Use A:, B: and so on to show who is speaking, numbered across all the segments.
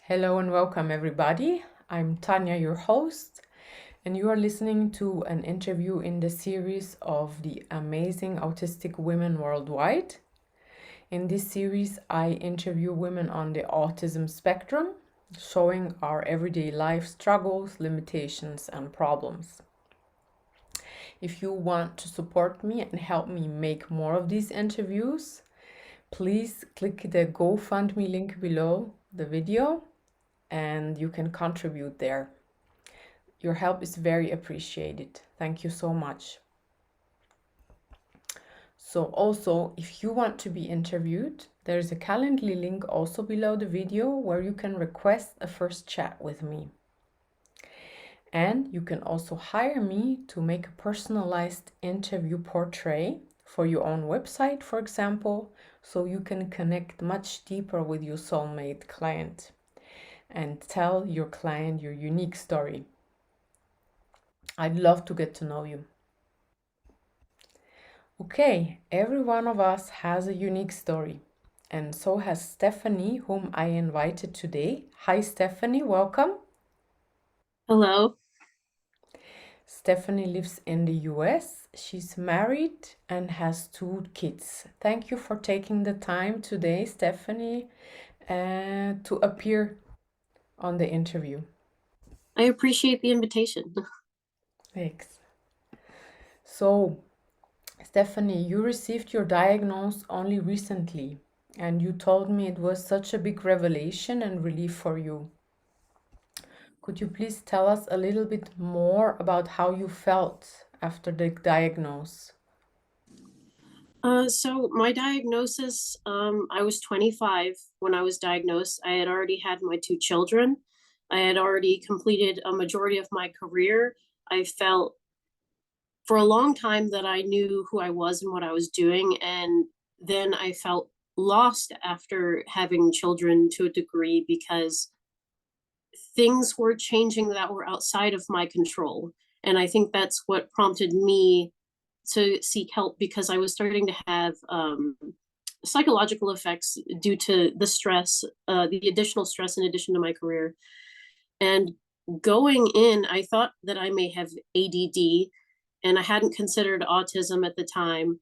A: Hello and welcome, everybody. I'm Tanya, your host, and you are listening to an interview in the series of the amazing autistic women worldwide. In this series, I interview women on the autism spectrum, showing our everyday life struggles, limitations, and problems. If you want to support me and help me make more of these interviews, please click the GoFundMe link below the video and you can contribute there. Your help is very appreciated. Thank you so much. So also, if you want to be interviewed, there's a Calendly link also below the video where you can request a first chat with me. And you can also hire me to make a personalized interview portrait for your own website, for example, so you can connect much deeper with your soulmate client and tell your client your unique story. I'd love to get to know you. Okay, every one of us has a unique story, and so has Stephanie, whom I invited today. Hi, Stephanie, welcome.
B: Hello.
A: Stephanie lives in the US. She's married and has 2 kids. Thank you for taking the time today, Stephanie, to appear on the interview.
B: I appreciate the invitation.
A: Thanks. So, Stephanie, you received your diagnosis only recently, and you told me it was such a big revelation and relief for you. Could you please tell us a little bit more about how you felt after the diagnosis?
B: So my diagnosis, I was 25 when I was diagnosed. I had already had my 2 children. I had already completed a majority of my career. I felt for a long time that I knew who I was and what I was doing. And then I felt lost after having children to a degree because things were changing that were outside of my control. And I think that's what prompted me to seek help because I was starting to have psychological effects due to the stress, the additional stress in addition to my career. And going in, I thought that I may have ADD, and I hadn't considered autism at the time.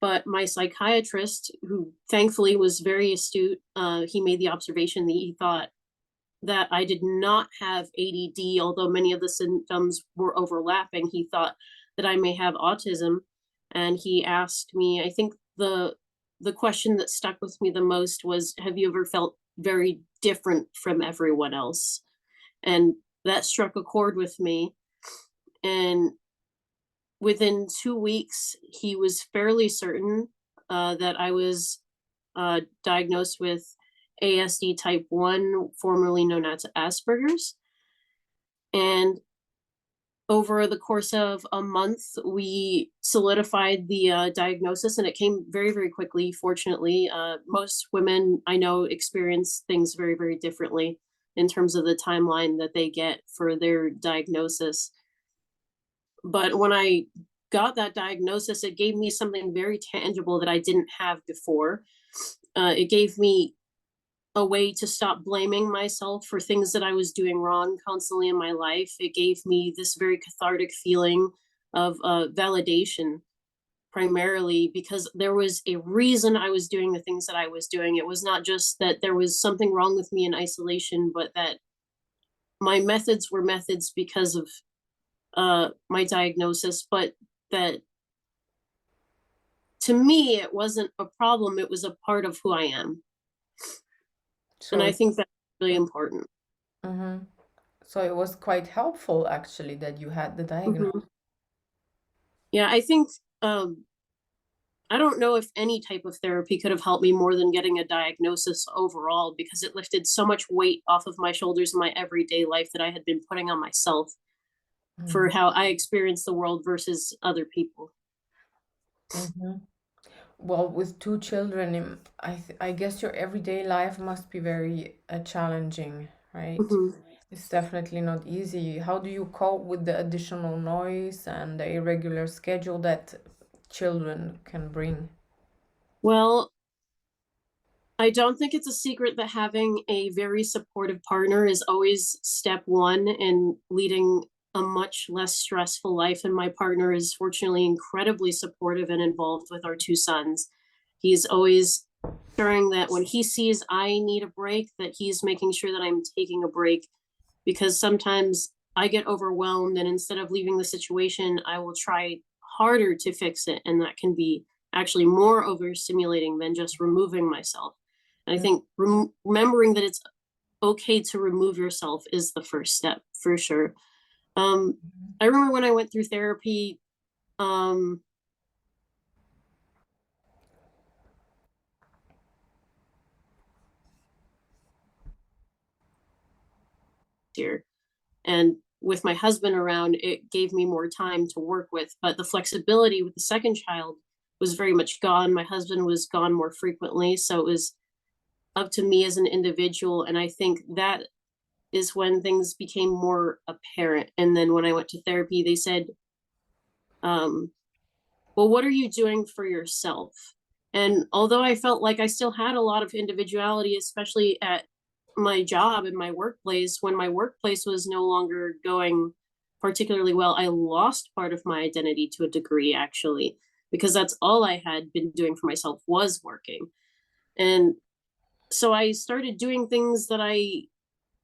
B: But my psychiatrist, who thankfully was very astute, he made the observation that he thought that I did not have ADD, although many of the symptoms were overlapping. He thought that I may have autism, and he asked me. I think the question that stuck with me the most was, "Have you ever felt very different from everyone else?" And that struck a chord with me. And within 2 weeks, he was fairly certain that I was diagnosed with ASD type 1, formerly known as Asperger's. And over the course of a month, we solidified the diagnosis, and it came very, very quickly, fortunately. Most women I know experience things very, very differently in terms of the timeline that they get for their diagnosis. But when I got that diagnosis, it gave me something very tangible that I didn't have before. It gave me a way to stop blaming myself for things that I was doing wrong constantly in my life. It gave me this very cathartic feeling of validation, primarily because there was a reason I was doing the things that I was doing. It was not just that there was something wrong with me in isolation, but that my methods were methods because of my diagnosis, but that to me, it wasn't a problem. It was a part of who I am. And
A: So,
B: I think that's really important.
A: mhm. So it was quite helpful actually that you had the
B: Mhm.
A: diagnosis.
B: Yeah, I think I don't know if any type of therapy could have helped me more than getting a diagnosis overall because it lifted so much weight off of my shoulders in my everyday life that I had been putting on myself for how I experience the world versus other people.
A: Mm-hmm. Well, with 2 children, I guess your everyday life must be very challenging, right?
B: Mhm.
A: It's definitely not easy. How do you cope with the additional noise and the irregular schedule that children can bring?
B: Well, I don't think it's a secret that having a very supportive partner is always step one in leading a much less stressful life. And my partner is fortunately incredibly supportive and involved with our two sons. He's always ensuring that when he sees I need a break, that he's making sure that I'm taking a break, because sometimes I get overwhelmed and instead of leaving the situation, I will try harder to fix it. And that can be actually more overstimulating than just removing myself. And I think remembering that it's okay to remove yourself is the first step for sure. I remember when I went through therapy, um, here, and with my husband around, it gave me more time to work with. But the flexibility with the second child was very much gone. My husband was gone more frequently. So it was up to me as an individual. And I think that is when things became more apparent. And then when I went to therapy, they said, um, well, what are you doing for yourself? And although I felt like I still had a lot of individuality, especially at my job and my workplace, when my workplace was no longer going particularly well, I lost part of my identity to a degree, actually, because that's all I had been doing for myself was working. And so I started doing things that I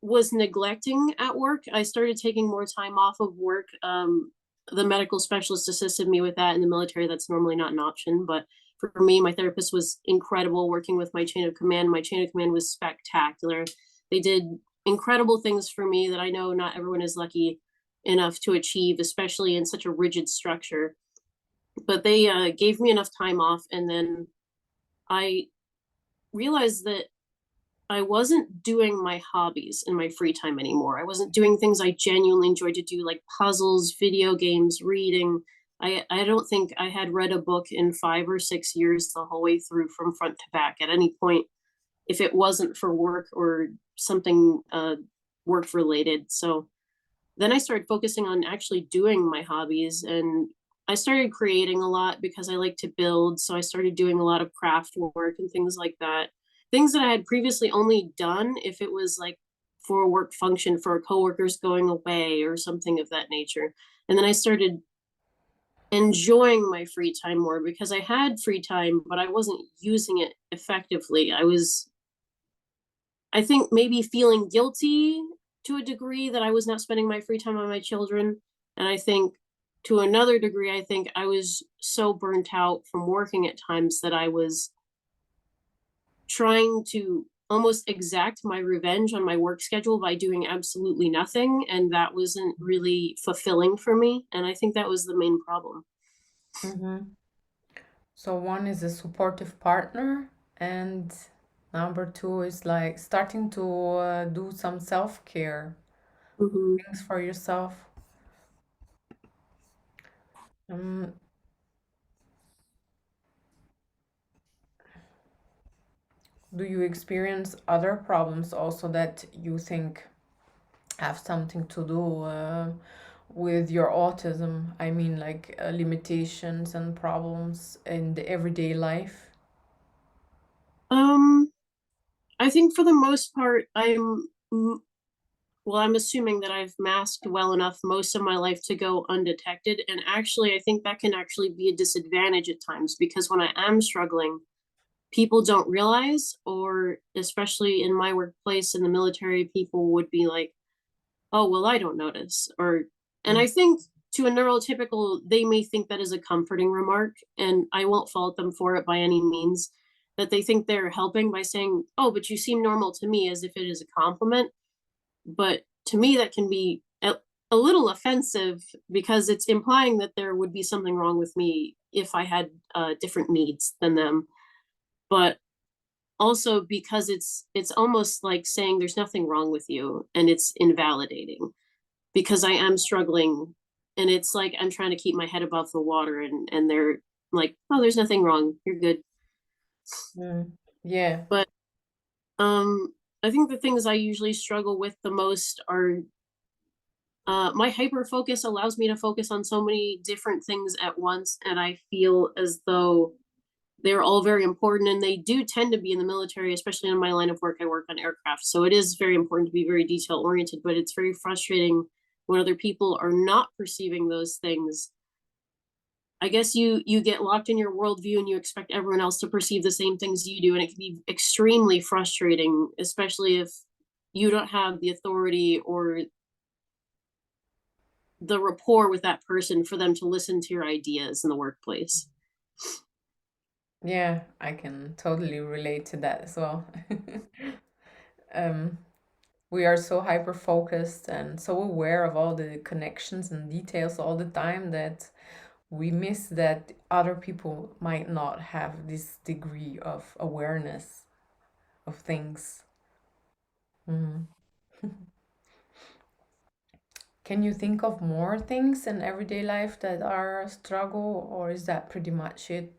B: was neglecting at work. I started taking more time off of work. The medical specialist assisted me with that. In the military, that's normally not an option. But for me, my therapist was incredible working with my chain of command. My chain of command was spectacular. They did incredible things for me that I know not everyone is lucky enough to achieve, especially in such a rigid structure. But they gave me enough time off. And then I realized that I wasn't doing my hobbies in my free time anymore. I wasn't doing things I genuinely enjoyed to do, like puzzles, video games, reading. I don't think I had read a book in 5 or 6 years the whole way through from front to back at any point, if it wasn't for work or something work related. So then I started focusing on actually doing my hobbies, and I started creating a lot because I like to build. So I started doing a lot of craft work and things like that. Things that I had previously only done if it was like for a work function for coworkers going away or something of that nature. And then I started enjoying my free time more because I had free time, but I wasn't using it effectively. I think, maybe feeling guilty to a degree that I was not spending my free time on my children. And I think to another degree, I think I was so burnt out from working at times that I was trying to almost exact my revenge on my work schedule by doing absolutely nothing. And that wasn't really fulfilling for me. And I think that was the main problem.
A: Mm-hmm. So one is a supportive partner, and number two is like starting to do some self-care
B: Mm-hmm.
A: things for yourself. Um, do you experience other problems also that you think have something to do with your autism? I mean, like limitations and problems in the everyday life.
B: Um, I think for the most part, well, I'm assuming that I've masked well enough most of my life to go undetected. And actually, I think that can actually be a disadvantage at times because when I am struggling, people don't realize, or especially in my workplace in the military, people would be like, oh, well, I don't notice. And
A: Mm.
B: I think to a neurotypical, they may think that is a comforting remark, and I won't fault them for it by any means. That they think they're helping by saying, oh, but you seem normal to me, as if it is a compliment. But to me, that can be a little offensive because it's implying that there would be something wrong with me if I had different needs than them. But also because it's almost like saying there's nothing wrong with you, and it's invalidating because I am struggling, and it's like I'm trying to keep my head above the water, and they're like, oh, there's nothing wrong, you're good.
A: Mm. Yeah.
B: But I think the things I usually struggle with the most are my hyper focus allows me to focus on so many different things at once, and I feel as though they're all very important, and they do tend to be in the military, especially in my line of work. I work on aircraft, so it is very important to be very detail oriented, but it's very frustrating when other people are not perceiving those things. I guess you get locked in your worldview and you expect everyone else to perceive the same things you do, and it can be extremely frustrating, especially if you don't have the authority or the rapport with that person for them to listen to your ideas in the workplace.
A: Yeah, I can totally relate to that as well. um, we are so hyper focused and so aware of all the connections and details all the time that we miss that other people might not have this degree of awareness of things. Mhm. Can you think of more things in everyday life that are a struggle, or is that pretty much it?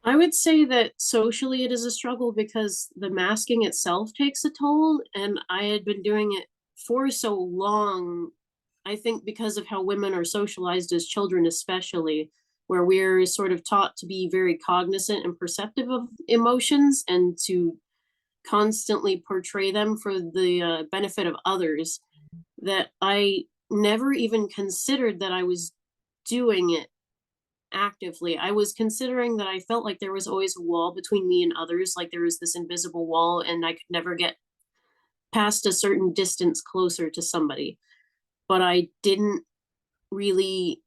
B: I would say that socially it is a struggle because the masking itself takes a toll, and I had been doing it for so long. I think because of how women are socialized as children, especially, where we're sort of taught to be very cognizant and perceptive of emotions and to constantly portray them for the benefit of others, that I never even considered that I was doing it actively. I was considering that I felt like there was always a wall between me and others, like there was this invisible wall, and I could never get past a certain distance closer to somebody. But I didn't really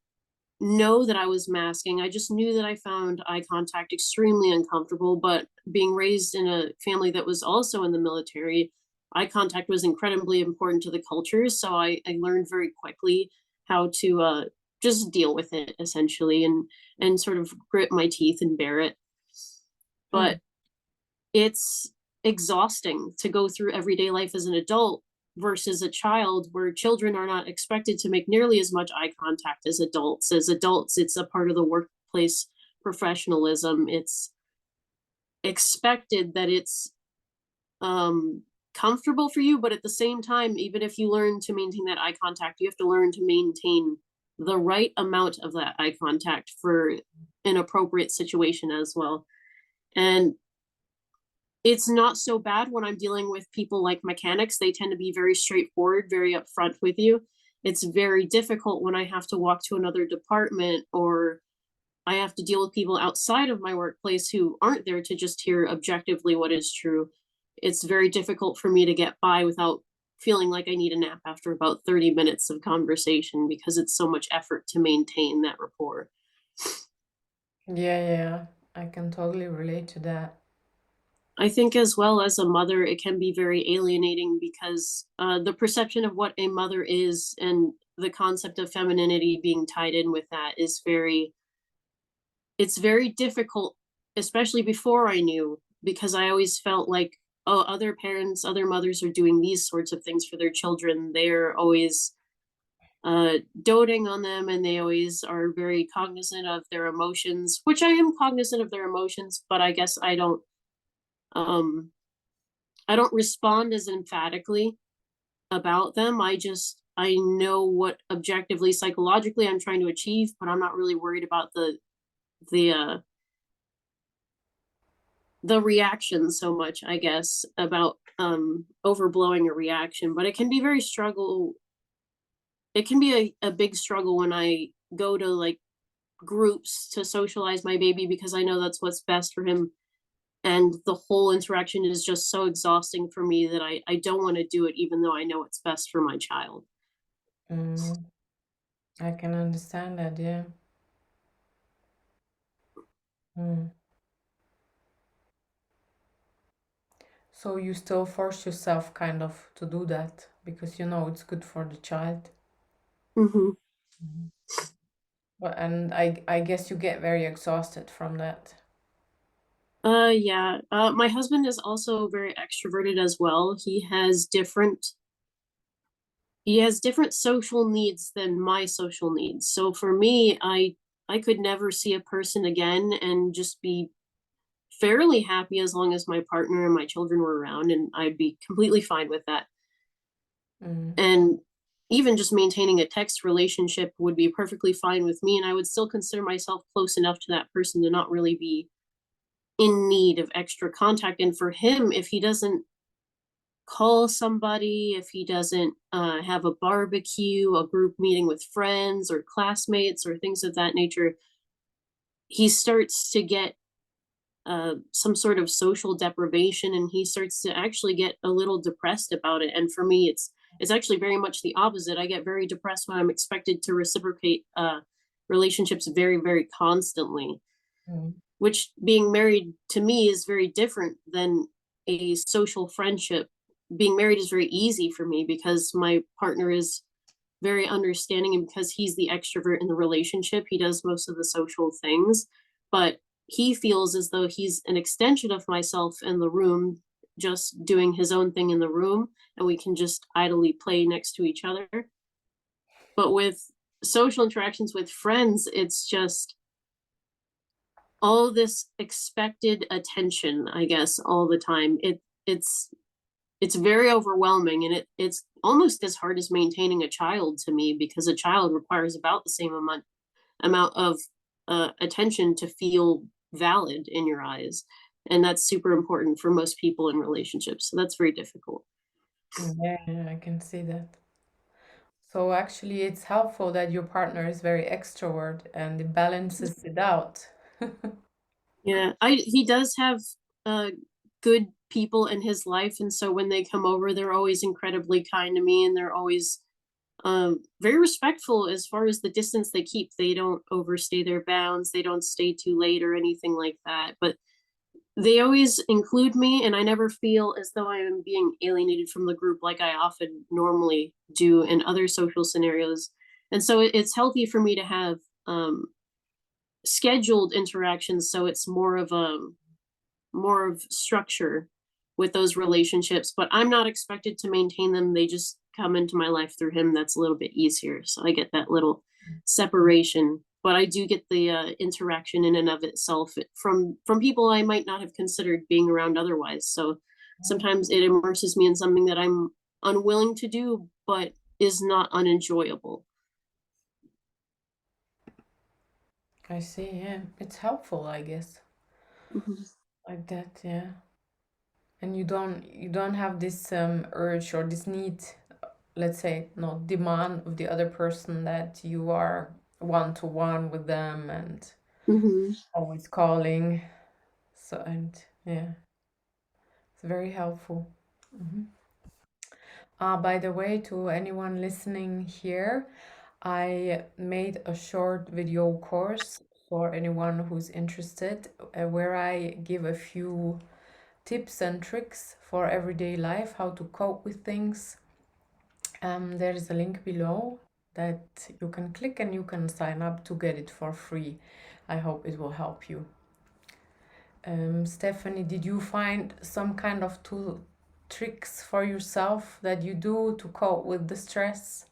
B: know that I was masking. I just knew that I found eye contact extremely uncomfortable. But being raised in a family that was also in the military, eye contact was incredibly important to the culture. So I learned very quickly how to just deal with it essentially, and sort of grit my teeth and bear it.
A: Hmm.
B: But it's exhausting to go through everyday life as an adult versus a child, where children are not expected to make nearly as much eye contact as adults. As adults, it's a part of the workplace professionalism. It's expected that it's um comfortable for you, but at the same time, even if you learn to maintain that eye contact, you have to learn to maintain the right amount of that eye contact for an appropriate situation as well. And it's not so bad when I'm dealing with people like mechanics. They tend to be very straightforward, very upfront with you. It's very difficult when I have to walk to another department, or I have to deal with people outside of my workplace who aren't there to just hear objectively what is true. It's very difficult for me to get by without feeling like I need a nap after about 30 minutes of conversation, because it's so much effort to maintain that rapport.
A: Yeah, yeah, I can totally relate to that.
B: I think, as well as a mother, it can be very alienating because the perception of what a mother is and the concept of femininity being tied in with that is it's very difficult, especially before I knew, because I always felt like, oh, other parents, other mothers are doing these sorts of things for their children. They're always doting on them, and they always are very cognizant of their emotions, which I am cognizant of their emotions, but I guess um, I don't respond as emphatically about them. I know what objectively psychologically I'm trying to achieve, but I'm not really worried about the uh the reaction so much, I guess, about overblowing a reaction. But it can be a big struggle when I go to like groups to socialize my baby, because I know that's what's best for him. And the whole interaction is just so exhausting for me that I don't want to do it, even though I know it's best for my child.
A: Mm, I can understand that, yeah. Mm. So you still force yourself kind of to do that because you know it's good for the child.
B: Hmm.
A: Mhm. But and I guess you get very exhausted from that.
B: Yeah. My husband is also very extroverted as well. He has different social needs than my social needs. So for me, I could never see a person again and just be fairly happy as long as my partner and my children were around, and I'd be completely fine with that.
A: Mm.
B: And even just maintaining a text relationship would be perfectly fine with me, and I would still consider myself close enough to that person to not really be in need of extra contact. And for him, if he doesn't call somebody, if he doesn't have a barbecue, a group meeting with friends or classmates or things of that nature, he starts to get some sort of social deprivation, and he starts to actually get a little depressed about it. And for me, it's actually very much the opposite. I get very depressed when I'm expected to reciprocate relationships very, very constantly,
A: Mm.
B: which being married to me is very different than a social friendship. Being married is very easy for me because my partner is very understanding, and because he's the extrovert in the relationship, he does most of the social things, but he feels as though he's an extension of myself in the room, just doing his own thing in the room, and we can just idly play next to each other. But with social interactions with friends, it's just all this expected attention, I guess, all the time. It's very overwhelming, and it's almost as hard as maintaining a child to me, because a child requires about the same amount of attention to feel valid in your eyes, and that's super important for most people in relationships. So that's very difficult.
A: Yeah, yeah, I can see that. So actually, it's helpful that your partner is very extrovert and it balances it out.
B: Yeah, I he does have uh, good people in his life, and so when they come over, they're always incredibly kind to me, and they're always very respectful as far as the distance they keep. They don't overstay their bounds, they don't stay too late or anything like that, but they always include me, and I never feel as though I am being alienated from the group like I often normally do in other social scenarios. And so it's healthy for me to have scheduled interactions, so it's more of structure with those relationships, but I'm not expected to maintain them. They just come into my life through him. That's a little bit easier. So I get that little separation, but I do get the interaction in and of itself from people I might not have considered being around otherwise. So sometimes it immerses me in something that I'm unwilling to do, but is not unenjoyable.
A: I see, yeah. It's helpful, I guess.
B: Mhm.
A: Like that, yeah. And you don't have this urge or this need, let's say, no demand of the other person that you are one to one with them and
B: Mhm.
A: always calling. So and yeah, it's very helpful. By the way, to anyone listening here, I made a short video course for anyone who's interested, where I give a few tips and tricks for everyday life, how to cope with things. There is a link below that you can click and you can sign up to get it for free. I hope it will help you. Stephanie, did you find some kind of tool tricks for yourself that you do to cope with the stress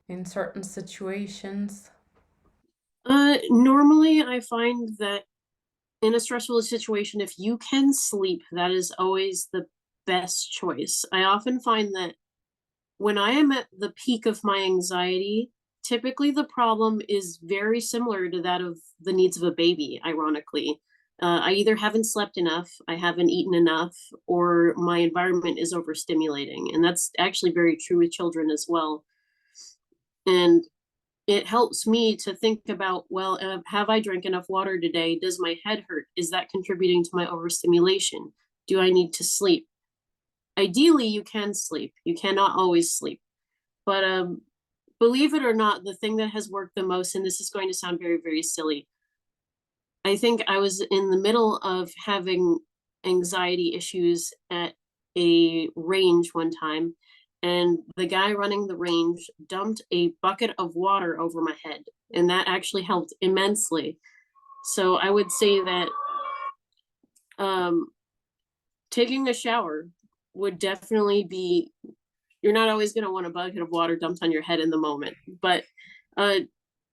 A: in certain situations?
B: Normally, I find that in a stressful situation, if you can sleep, that is always the best choice. I often find that when I am at the peak of my anxiety, typically the problem is very similar to that of the needs of a baby, ironically. I either haven't slept enough, I haven't eaten enough, or my environment is overstimulating. And that's actually very true with children as well. And it helps me to think about, well, have I drank enough water today? Does my head hurt? Is that contributing to my overstimulation? Do I need to sleep? Ideally, you can sleep. You cannot always sleep. But believe it or not, the thing that has worked the most, and this is going to sound very, very silly, I think I was in the middle of having anxiety issues at a range one time, and the guy running the range dumped a bucket of water over my head, and that actually helped immensely. So I would say that um, taking a shower would definitely be. You're not always going to want a bucket of water dumped on your head in the moment, but uh,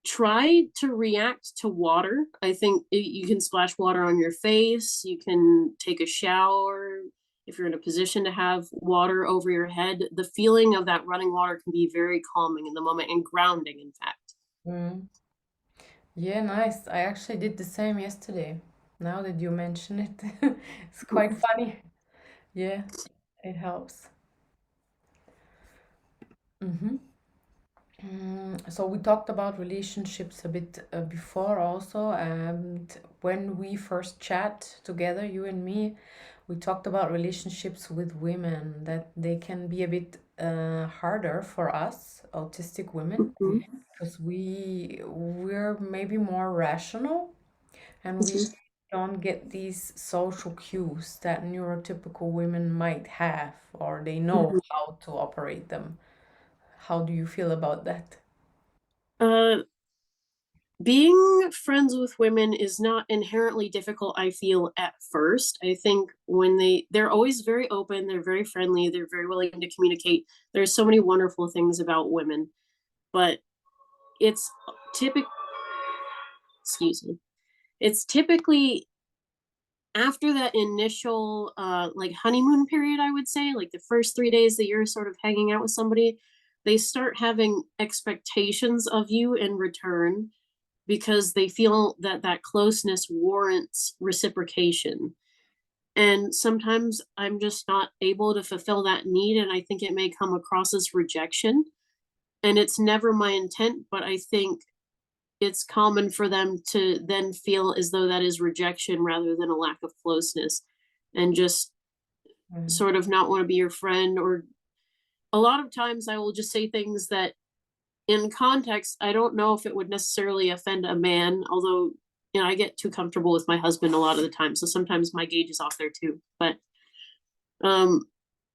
B: try to react to water. I think you can splash water on your face, you can take a shower. If you're in a position to have water over your head, the feeling of that running water can be very calming in the moment and grounding, in fact.
A: Mm. Yeah, nice. I actually did the same yesterday. Now that you mention it, it's quite funny. Yeah, it helps. Mm-hmm. So we talked about relationships a bit before also, and when we first chat together, you and me, we talked about relationships with women, that they can be a bit harder for us, autistic women,
B: Mhm,
A: because we're maybe more rational and we
B: mhm,
A: don't get these social cues that neurotypical women might have, or they know
B: mhm.
A: how to operate them. How do you feel about that?
B: Uh, Being friends with women is not inherently difficult, I feel, at first. I think when they're always very open, they're very friendly, they're very willing to communicate. There's so many wonderful things about women, but it's typical, excuse me. It's typically after that initial like honeymoon period, I would say, like the first 3 days that you're sort of hanging out with somebody, they start having expectations of you in return because they feel that that closeness warrants reciprocation. And sometimes I'm just not able to fulfill that need, and I think it may come across as rejection. And it's never my intent, but I think it's common for them to then feel as though that is rejection rather than a lack of closeness and just
A: Mm,
B: sort of not want to be your friend. Or a lot of times I will just say things that in context, I don't know if it would necessarily offend a man, although, I get too comfortable with my husband a lot of the time. So sometimes my gauge is off there too. But um,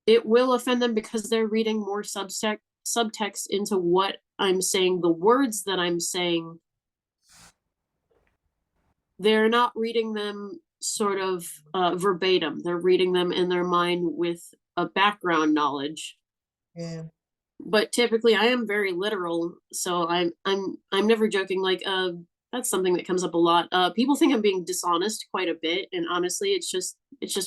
B: it will offend them because they're reading more subtext into what I'm saying. The words that I'm saying, they're not reading them sort of verbatim. They're reading them in their mind with a background knowledge.
A: yeah.
B: But typically I am very literal, so I'm never joking. Like that's something that comes up a lot. People think I'm being dishonest quite a bit, and honestly it's just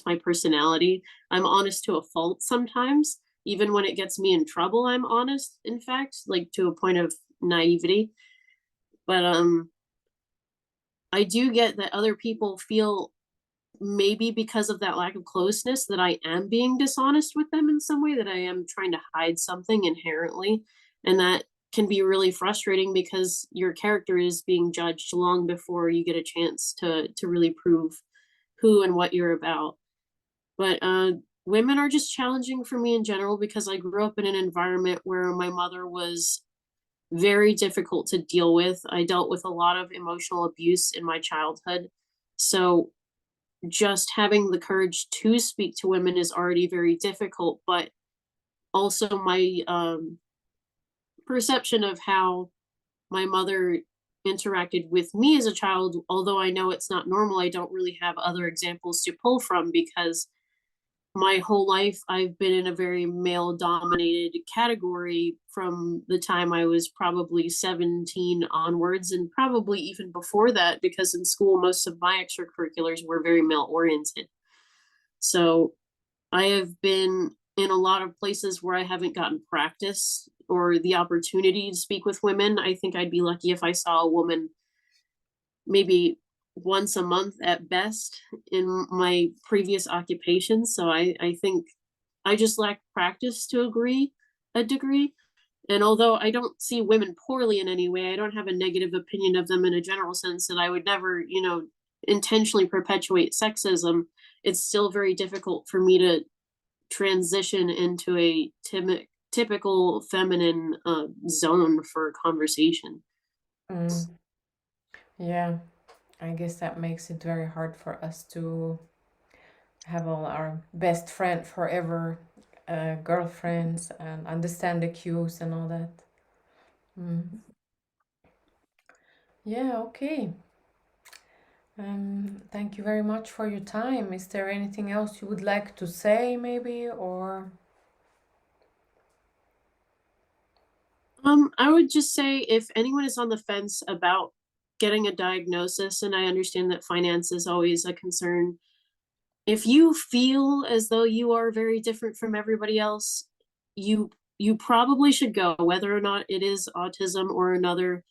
B: my personality. I'm honest to a fault sometimes. Even when it gets me in trouble, I'm honest, in fact, like to a point of naivety. But I do get that other people feel, maybe because of that lack of closeness, that I am being dishonest with them in some way, that I am trying to hide something inherently. And that can be really frustrating because your character is being judged long before you get a chance to really prove who and what you're about. But women are just challenging for me in general because I grew up in an environment where my mother was very difficult to deal with. I dealt with a lot of emotional abuse in my childhood. So just having the courage to speak to women is already very difficult, but also my perception of how my mother interacted with me as a child, although I know it's not normal, I don't really have other examples to pull from because my whole life I've been in a very male dominated category from the time I was probably 17 onwards, and probably even before that, because in school most of my extracurriculars were very male oriented. So I have been in a lot of places where I haven't gotten practice or the opportunity to speak with women. I think I'd be lucky if I saw a woman maybe once a month at best in my previous occupations. So I think I just lack practice to a degree. And although I don't see women poorly in any way, I don't have a negative opinion of them in a general sense, and I would never, intentionally perpetuate sexism. It's still very difficult for me to transition into a typical feminine zone for conversation.
A: Mm, yeah, I guess that makes it very hard for us to have all our best friend forever girlfriends and understand the cues and all that. Mm. Yeah, okay. Thank you very much for your time. Is there anything else you would like to say, maybe, or?
B: I would just say if anyone is on the fence about getting a diagnosis, and I understand that finance is always a concern, if you feel as though you are very different from everybody else, you you probably should go, whether or not it is autism or another.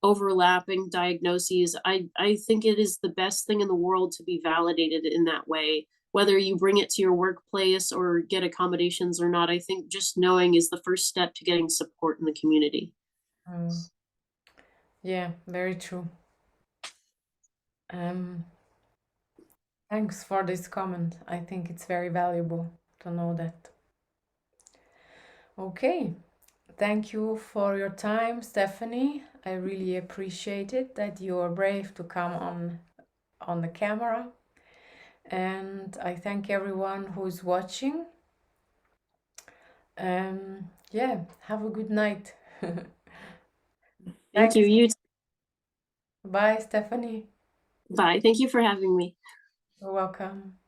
B: overlapping diagnoses. I think it is the best thing in the world to be validated in that way. Whether you bring it to your workplace or get accommodations or not, I think just knowing is the first step to getting support in the community.
A: Mm. Yeah, very true. Um, Thanks for this comment. I think it's very valuable to know that. Okay, thank you for your time, Stephanie. I really appreciate it that you are brave to come on the camera. And I thank everyone who's watching. Yeah, have a good night.
B: Thank you.
A: Thanks.
B: You
A: Bye, Stephanie.
B: Bye. Thank you for having me.
A: You're welcome.